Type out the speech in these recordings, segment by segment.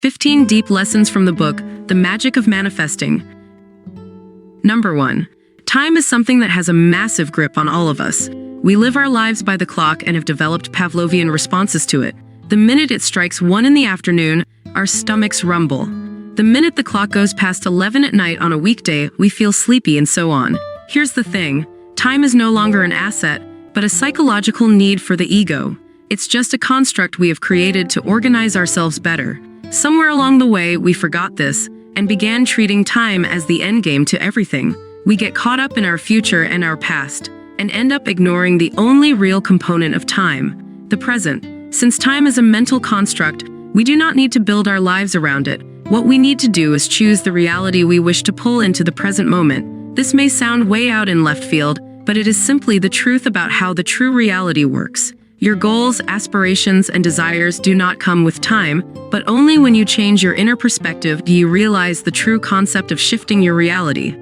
15 Deep Lessons from the Book, The Magic of Manifesting. Number 1. Time is something that has a massive grip on all of us. We live our lives by the clock and have developed Pavlovian responses to it. The minute it strikes 1 in the afternoon, our stomachs rumble. The minute the clock goes past 11 at night on a weekday, we feel sleepy and so on. Here's the thing. Time is no longer an asset, but a psychological need for the ego. It's just a construct we have created to organize ourselves better. Somewhere along the way, we forgot this and began treating time as the endgame to everything. We get caught up in our future and our past, and end up ignoring the only real component of time, the present. Since time is a mental construct, we do not need to build our lives around it. What we need to do is choose the reality we wish to pull into the present moment. This may sound way out in left field, but it is simply the truth about how the true reality works. Your goals, aspirations, and desires do not come with time, but only when you change your inner perspective do you realize the true concept of shifting your reality.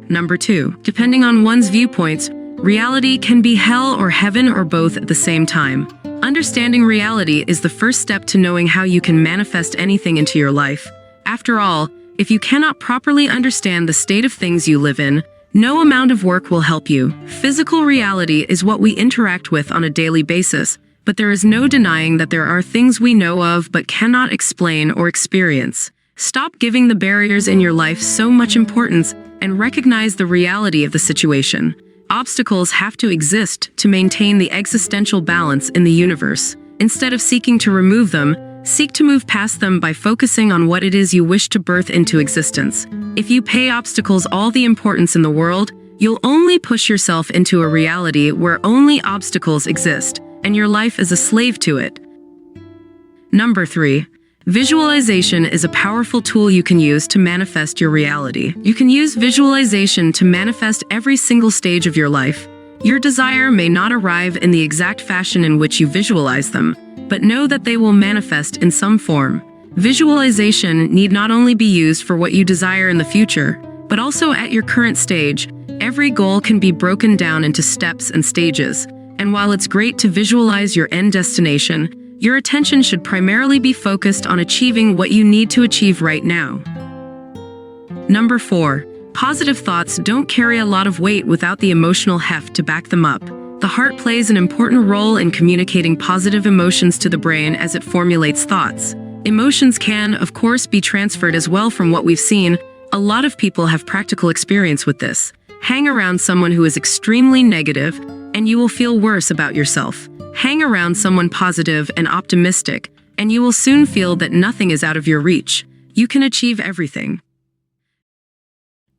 Number 2. Depending on one's viewpoints, reality can be hell or heaven or both at the same time. Understanding reality is the first step to knowing how you can manifest anything into your life. After all, if you cannot properly understand the state of things you live in, no amount of work will help you. Physical reality is what we interact with on a daily basis, but there is no denying that there are things we know of but cannot explain or experience. Stop giving the barriers in your life so much importance and recognize the reality of the situation. Obstacles have to exist to maintain the existential balance in the universe. Instead of seeking to remove them, seek to move past them by focusing on what it is you wish to birth into existence. If you pay obstacles all the importance in the world, you'll only push yourself into a reality where only obstacles exist, and your life is a slave to it. Number 3. Visualization is a powerful tool you can use to manifest your reality. You can use visualization to manifest every single stage of your life. Your desire may not arrive in the exact fashion in which you visualize them, but know that they will manifest in some form. Visualization need not only be used for what you desire in the future, but also at your current stage. Every goal can be broken down into steps and stages, and while it's great to visualize your end destination, your attention should primarily be focused on achieving what you need to achieve right now. Number 4. Positive thoughts don't carry a lot of weight without the emotional heft to back them up. The heart plays an important role in communicating positive emotions to the brain as it formulates thoughts. Emotions can, of course, be transferred as well from what we've seen. A lot of people have practical experience with this. Hang around someone who is extremely negative, and you will feel worse about yourself. Hang around someone positive and optimistic, and you will soon feel that nothing is out of your reach. You can achieve everything.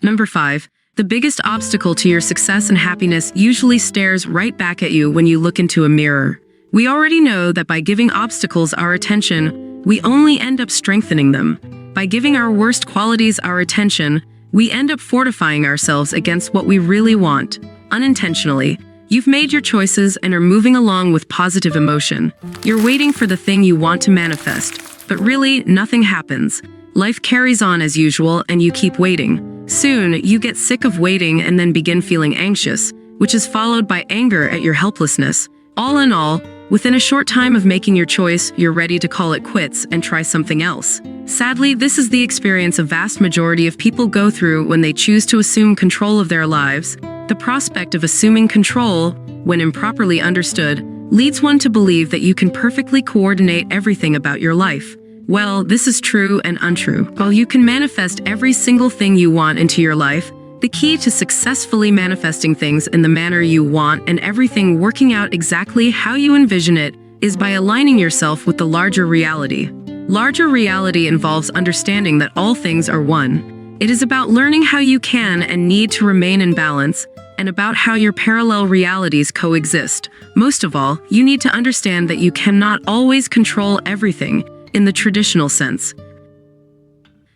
Number 5. The biggest obstacle to your success and happiness usually stares right back at you when you look into a mirror. We already know that by giving obstacles our attention, we only end up strengthening them. By giving our worst qualities our attention, we end up fortifying ourselves against what we really want. Unintentionally, you've made your choices and are moving along with positive emotion. You're waiting for the thing you want to manifest, but really, nothing happens. Life carries on as usual and you keep waiting. Soon, you get sick of waiting and then begin feeling anxious, which is followed by anger at your helplessness. All in all, within a short time of making your choice, you're ready to call it quits and try something else. Sadly, this is the experience a vast majority of people go through when they choose to assume control of their lives. The prospect of assuming control, when improperly understood, leads one to believe that you can perfectly coordinate everything about your life. Well, this is true and untrue. While you can manifest every single thing you want into your life, the key to successfully manifesting things in the manner you want and everything working out exactly how you envision it is by aligning yourself with the larger reality. Larger reality involves understanding that all things are one. It is about learning how you can and need to remain in balance, and about how your parallel realities coexist. Most of all, you need to understand that you cannot always control everything in the traditional sense.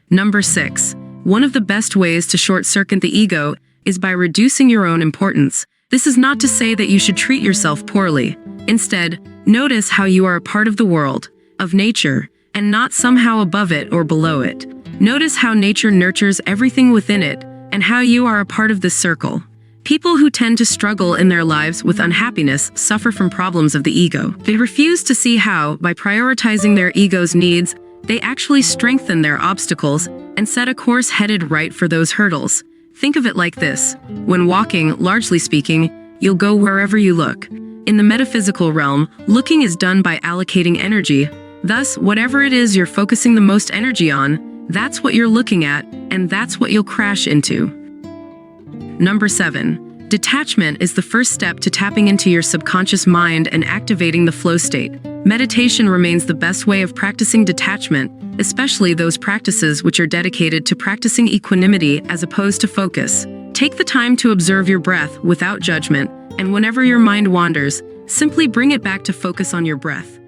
Number 6. One of the best ways to short-circuit the ego is by reducing your own importance. This is not to say that you should treat yourself poorly. Instead, notice how you are a part of the world, of nature, and not somehow above it or below it. Notice how nature nurtures everything within it, and how you are a part of this circle. People who tend to struggle in their lives with unhappiness suffer from problems of the ego. They refuse to see how, by prioritizing their ego's needs, They actually strengthen their obstacles and set a course headed right for those hurdles. Think of it like this. When walking, largely speaking, you'll go wherever you look. In the metaphysical realm, looking is done by allocating energy. Thus, whatever it is you're focusing the most energy on, that's what you're looking at, and that's what you'll crash into. Number 7. Detachment is the first step to tapping into your subconscious mind and activating the flow state. Meditation remains the best way of practicing detachment, especially those practices which are dedicated to practicing equanimity as opposed to focus. Take the time to observe your breath without judgment, and whenever your mind wanders, simply bring it back to focus on your breath.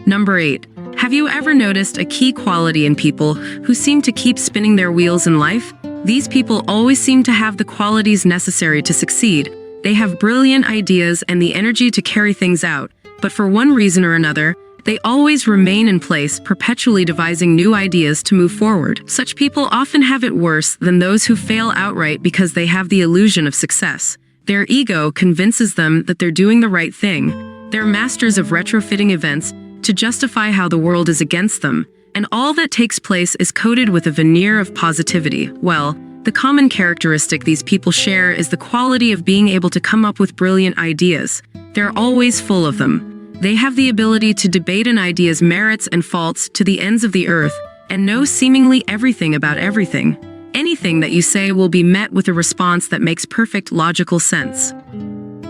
Number 8. Have you ever noticed a key quality in people who seem to keep spinning their wheels in life? These people always seem to have the qualities necessary to succeed. They have brilliant ideas and the energy to carry things out, but for one reason or another, they always remain in place, perpetually devising new ideas to move forward. Such people often have it worse than those who fail outright because they have the illusion of success. Their ego convinces them that they're doing the right thing. They're masters of retrofitting events to justify how the world is against them, and all that takes place is coated with a veneer of positivity. Well, the common characteristic these people share is the quality of being able to come up with brilliant ideas. They're always full of them. They have the ability to debate an idea's merits and faults to the ends of the earth and know seemingly everything about everything. Anything that you say will be met with a response that makes perfect logical sense.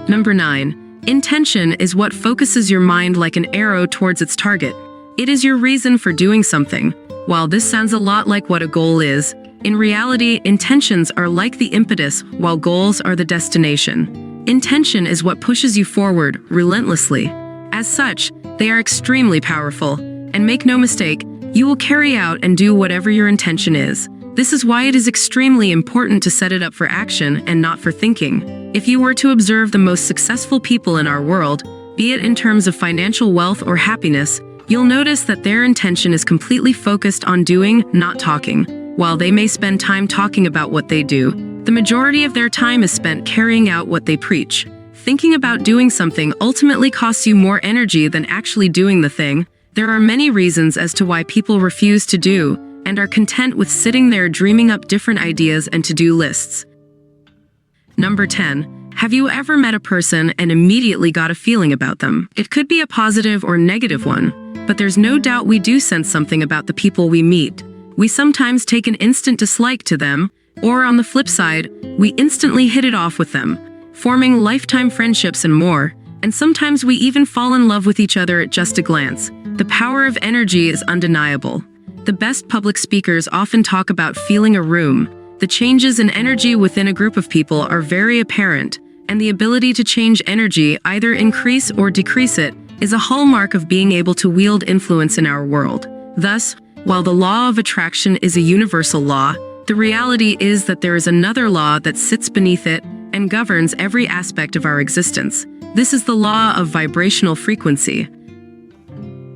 Number 9. Intention is what focuses your mind like an arrow towards its target. It is your reason for doing something. While this sounds a lot like what a goal is, in reality, intentions are like the impetus, while goals are the destination. Intention is what pushes you forward, relentlessly. As such, they are extremely powerful, and make no mistake, you will carry out and do whatever your intention is. This is why it is extremely important to set it up for action and not for thinking. If you were to observe the most successful people in our world, be it in terms of financial wealth or happiness, you'll notice that their intention is completely focused on doing, not talking. While they may spend time talking about what they do, the majority of their time is spent carrying out what they preach. Thinking about doing something ultimately costs you more energy than actually doing the thing. There are many reasons as to why people refuse to do and are content with sitting there dreaming up different ideas and to-do lists. Number 10. Have you ever met a person and immediately got a feeling about them? It could be a positive or negative one, but there's no doubt we do sense something about the people we meet. We sometimes take an instant dislike to them, or on the flip side, we instantly hit it off with them, forming lifetime friendships and more, and sometimes we even fall in love with each other at just a glance. The power of energy is undeniable. The best public speakers often talk about feeling a room. The changes in energy within a group of people are very apparent, and the ability to change energy, either increase or decrease it, is a hallmark of being able to wield influence in our world. Thus, while the law of attraction is a universal law, the reality is that there is another law that sits beneath it and governs every aspect of our existence. This is the law of vibrational frequency.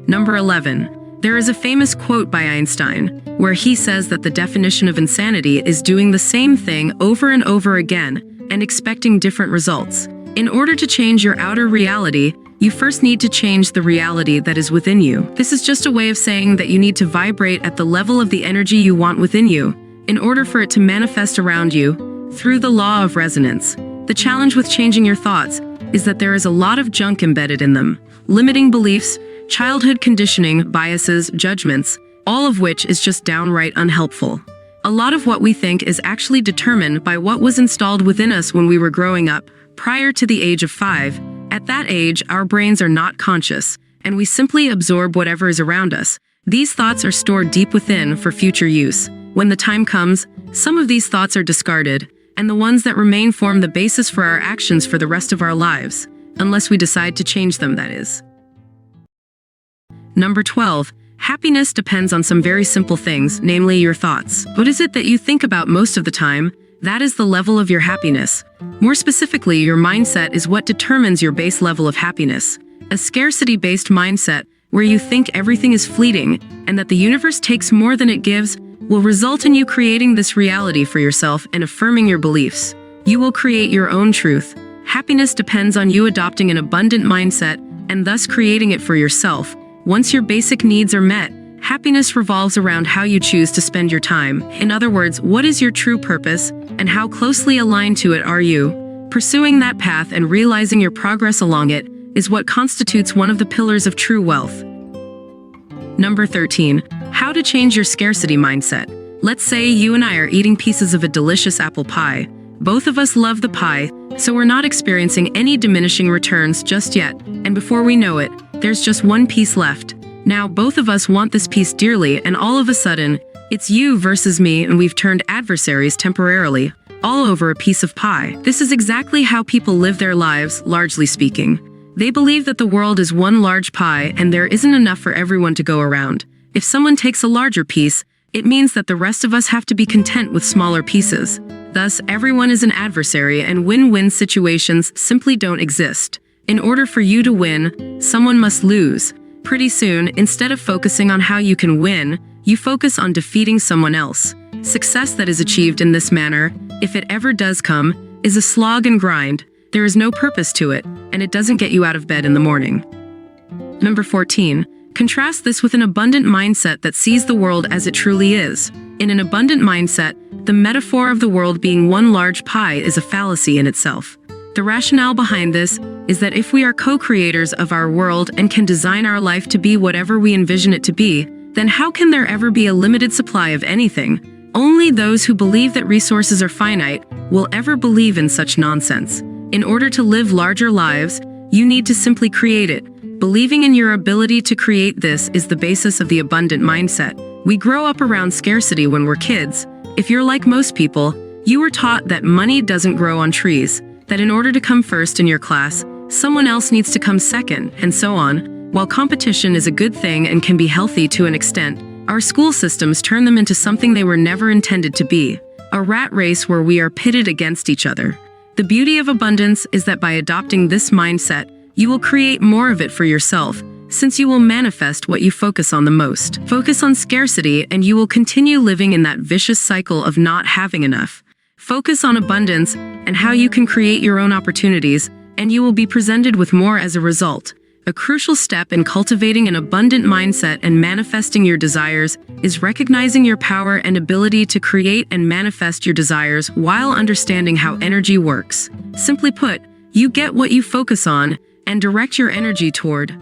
Number 11. There is a famous quote by Einstein, where he says that the definition of insanity is doing the same thing over and over again and expecting different results. In order to change your outer reality, you first need to change the reality that is within you. This is just a way of saying that you need to vibrate at the level of the energy you want within you, in order for it to manifest around you, through the law of resonance. The challenge with changing your thoughts is that there is a lot of junk embedded in them. Limiting beliefs, childhood conditioning, biases, judgments, all of which is just downright unhelpful. A lot of what we think is actually determined by what was installed within us when we were growing up, prior to the age of 5. At that age, our brains are not conscious, and we simply absorb whatever is around us. These thoughts are stored deep within for future use. When the time comes, some of these thoughts are discarded, and the ones that remain form the basis for our actions for the rest of our lives, unless we decide to change them, that is. Number 12. Happiness depends on some very simple things, namely your thoughts. What is it that you think about most of the time? That is the level of your happiness. More specifically, your mindset is what determines your base level of happiness. A scarcity-based mindset, where you think everything is fleeting and that the universe takes more than it gives, will result in you creating this reality for yourself and affirming your beliefs. You will create your own truth. Happiness depends on you adopting an abundant mindset and thus creating it for yourself. Once your basic needs are met, Happiness revolves around how you choose to spend your time. In other words, what is your true purpose, and how closely aligned to it are you? Pursuing that path and realizing your progress along it is what constitutes one of the pillars of true wealth. Number 13. How to change your scarcity mindset. Let's say you and I are eating pieces of a delicious apple pie. Both of us love the pie, so we're not experiencing any diminishing returns just yet, and before we know it, there's just one piece left. Now, both of us want this piece dearly, and all of a sudden, it's you versus me, and we've turned adversaries temporarily, all over a piece of pie. This is exactly how people live their lives, largely speaking. They believe that the world is one large pie, and there isn't enough for everyone to go around. If someone takes a larger piece, it means that the rest of us have to be content with smaller pieces. Thus, everyone is an adversary, and win-win situations simply don't exist. In order for you to win, someone must lose. Pretty soon, instead of focusing on how you can win, you focus on defeating someone else. Success that is achieved in this manner, if it ever does come, is a slog and grind. There is no purpose to it, and it doesn't get you out of bed in the morning. Number 14. Contrast this with an abundant mindset that sees the world as it truly is. In an abundant mindset, the metaphor of the world being one large pie is a fallacy in itself. The rationale behind this is that if we are co-creators of our world and can design our life to be whatever we envision it to be, then how can there ever be a limited supply of anything? Only those who believe that resources are finite will ever believe in such nonsense. In order to live larger lives, you need to simply create it. Believing in your ability to create this is the basis of the abundant mindset. We grow up around scarcity when we're kids. If you're like most people, you were taught that money doesn't grow on trees, that in order to come first in your class, someone else needs to come second, and so on. While competition is a good thing and can be healthy to an extent, our school systems turn them into something they were never intended to be, a rat race where we are pitted against each other. The beauty of abundance is that by adopting this mindset, you will create more of it for yourself, since you will manifest what you focus on the most. Focus on scarcity and you will continue living in that vicious cycle of not having enough. Focus on abundance and how you can create your own opportunities, and you will be presented with more as a result. A crucial step in cultivating an abundant mindset and manifesting your desires is recognizing your power and ability to create and manifest your desires while understanding how energy works. Simply put, you get what you focus on and direct your energy toward.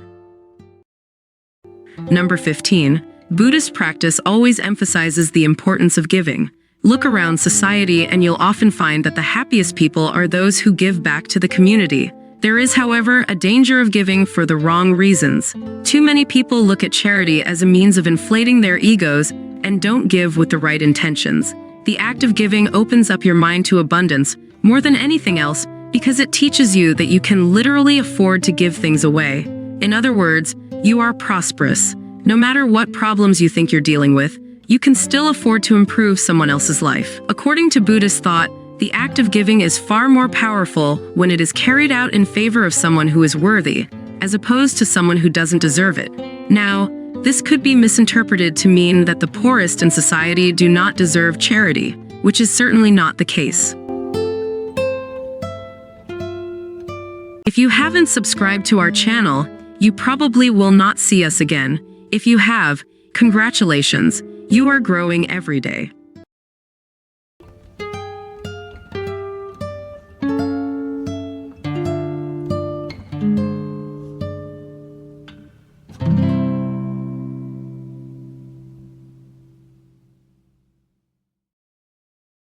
Number 15. Buddhist practice always emphasizes the importance of giving. Look around society and you'll often find that the happiest people are those who give back to the community. There is, however, a danger of giving for the wrong reasons. Too many people look at charity as a means of inflating their egos and don't give with the right intentions. The act of giving opens up your mind to abundance more than anything else because it teaches you that you can literally afford to give things away. In other words, you are prosperous. No matter what problems you think you're dealing with, you can still afford to improve someone else's life. According to Buddhist thought, the act of giving is far more powerful when it is carried out in favor of someone who is worthy, as opposed to someone who doesn't deserve it. Now, this could be misinterpreted to mean that the poorest in society do not deserve charity, which is certainly not the case. If you haven't subscribed to our channel, you probably will not see us again. If you have, congratulations, you are growing every day.